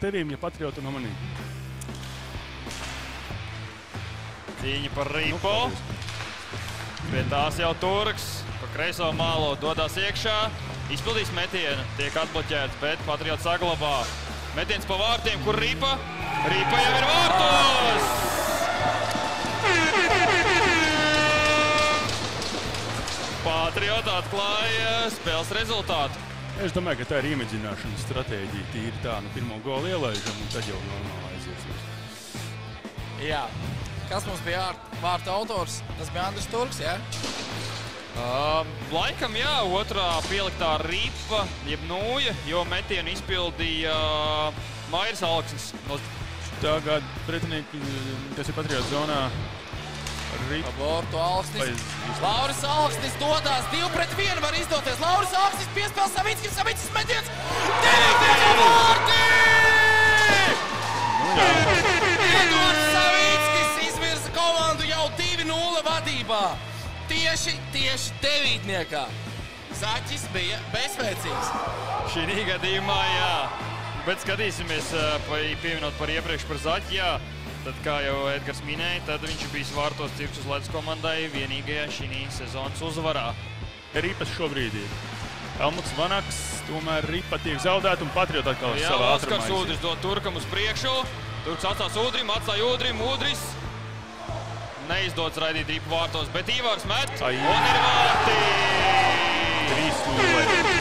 Tevīm, ja patriotu no manī. Cīņa par ripo. Pie tās jau Turks. Pa kreiso mālo dodās iekšā. Izpildīs metienu. Tiek atbloķēts, bet patriots saglabā. Metiens pa vārtiem, kur ripa. Ripa jau ir vārtos! Patriot atklāja spēles rezultātu. Es domāju, ka tā ir iemēģināšanas stratēģija. Tīri tā, nu pirmo golu ielaižam un tad jau normāli aizies. Jā. Kas mums bija vārta autors? Tas bija Andris Turks, jā? Laikam, jā, otrā pieliktā ripa, jeb nūja, jo metienu izpildīja Mairis Alksnis. Tagad pretinieki, kas ir patriot zonā, ripa. Abortu Alksnis. Lauris Alksnis dodās 2-1, var izdoties. Lauris Alksnis piespēl Savickim, Savickim metiens. 9. vārti! Edvards Savickis izvirza komandu jau 2-0 vadībā. Tieši devītniekā. Zaķis bija bezspēcīgs. Šī gadījumā, jā. Bet skatīsimies, pieminot par iepriekš par Zaķi, jā. Tad, kā jau Edgars minēja, tad viņš bija vārtos Cirksus Ledus komandai vienīgajā šī sezonas uzvarā. Ripas šobrīd ir. Helmuts Vanaks, tomēr ripa tiek zaudēta un patriot atkal savā ātrumā. Oskars Udris dod Turkam uz priekšu. Turks atstās Udrim, atstāja Udrim, Udris. Neizdodas raidīt ripu vārtos, bet Ivārs met un ir vārti! 3-0.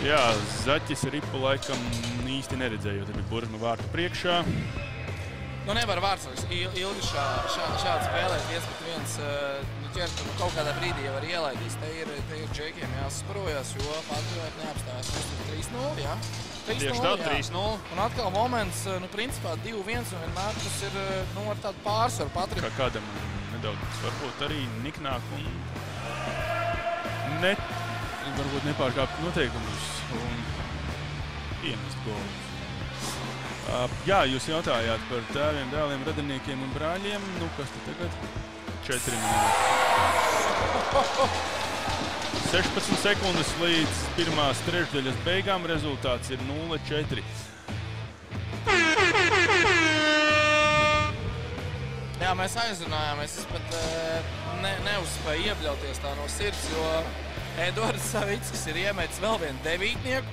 Jā, Zaķis ripu laikam īsti neredzēja, jo te bija burma vārtu priekšā. Nu nevar vārds ilgi šādi spēlēt 1-1 ķert, kaut kādā brīdī jau var ielaidīs. Te ir džekiem jāsasparojas, jo patrioti neapstājas. 3-0, jā? Tieši tā, 3-0. Un atkal moments, nu principā 2-1 un vienmēr tas ir, nu ar tādu pārsvaru patrioti. Kā kādam nedaudz varbūt arī niknāk un varbūt nepārkāpt noteikumus un iemest golus. Jā, jūs jautājāt par tēviem, dēliem, radiniekiem un brāļiem. Nu, kas te tagad? 4 minūtes. 16 sekundes līdz pirmās trešdaļas beigām. Rezultāts ir 0-4. Jā, mēs aizrunājāmies. Es pat neuzspēju iebļauties tā no sirds, jo Edvards Savickis ir iemetis vēl vienu devītnieku.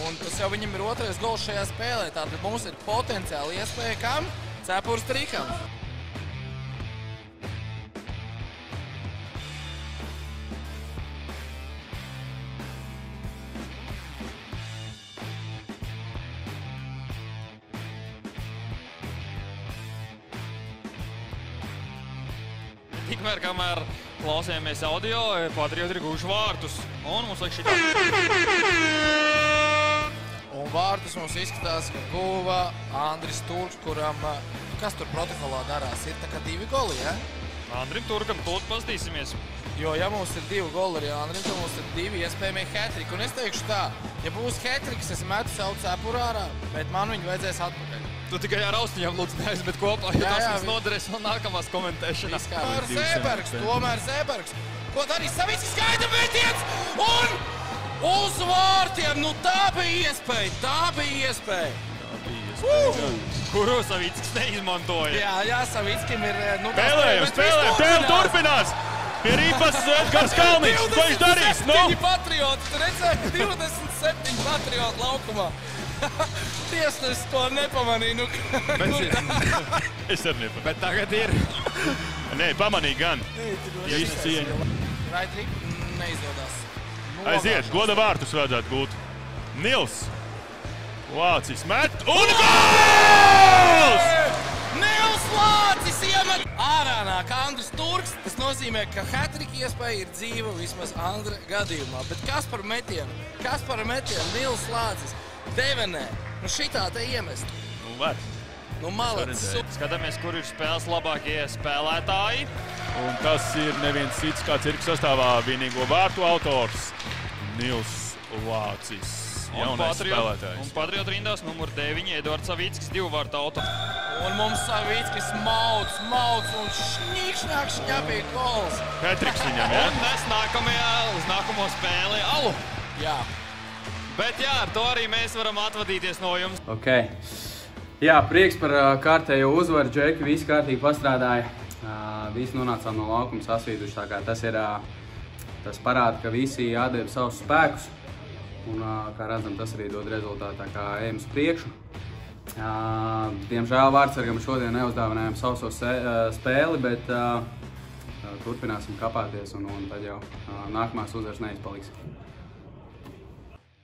Un tas jau viņam ir otrais gols šajā spēlē. Tātad mums ir potenciāli iespēja kam? Cepures trikam. Tikmēr, kamēr klausījāmies audio, patrioti ir guvuši vārtus. Un mums liek šitā. Un vārtus mums izskatās, ka guva Andris Turks, kuram, kas tur protokolā darās, ir tā kā 2 goli, ja? Andrim Turkam tūlīt paskatīsimies. Jo, ja mums ir 2 goli arī Andrim, tad mums ir 2 iespējamie hat-triki. Un es teikšu tā, ja būs hat-triks, es metu savu cepuru ārā, bet man viņu vajadzēs atpakaļ. Tu tikai ar austiņām lūdzu neaizmet kopā, jo tas mums noderēs vēl nākamās komentēšanā. Tomēr Zēbergs. Ko darīs Savickis? Skaida metiens! Un uz vārtiem! Nu tā bija iespēja! Kuru Savickis neizmantoja? Jā, Savickim ir... Spēlējam, turpinās! Pie ripas Edgars Kalniņš, ko viņš darīs? 27 patrioti, tu redzēji, 27 patrioti laukumā. Tiesnesis to nepamanīja. Es arī nepamanīju. Bet tagad ir. Nē, pamanīja gan. Īsti cieņa. Raidrīk neizdodas. Aiziet, goda vārtus vajadzētu būt. Nils Lācis met un gols! Nils Lācis iemet! Ārā nāk Andris Turks. Tas nozīmē, ka hat-trika iespēja ir dzīva vismaz Andra gadījumā. Bet kas par metienu? Nils Lācis. Devenē. Nu šitā te iemest. Nu var. Nu malacis. Skatāmies, kur ir spēles labākie spēlētāji. Un tas ir neviens cits kā cirka sastāvā vienīgo vārtu autors Nils Lācis. Jaunais spēlētājs. Un Patriotu rindās numur 9 Eduards Savickis, 2 vārtu autors. Un mums Savickis mauc un šņāpīgi gols. Hetriks viņam, jā? Un nes uz nākamo spēli Alu. Jā. Bet jā, ar to arī mēs varam atvadīties no jums. Ok. Jā, prieks par kārtējo uzvaru. Džeki visi kārtīgi pastrādāja. Visi nonācām no laukuma sasvīduši. Tā kā tas parāda, ka visi atdeva savus spēkus. Un, kā redzam, tas arī dod rezultātu, tā kā ejam uz priekšu. Diemžēl Vārtsargam šodien neuzdāvinājām sauso spēli, bet turpināsim kapāties un tad jau nākamās uzvaras neizpaliks.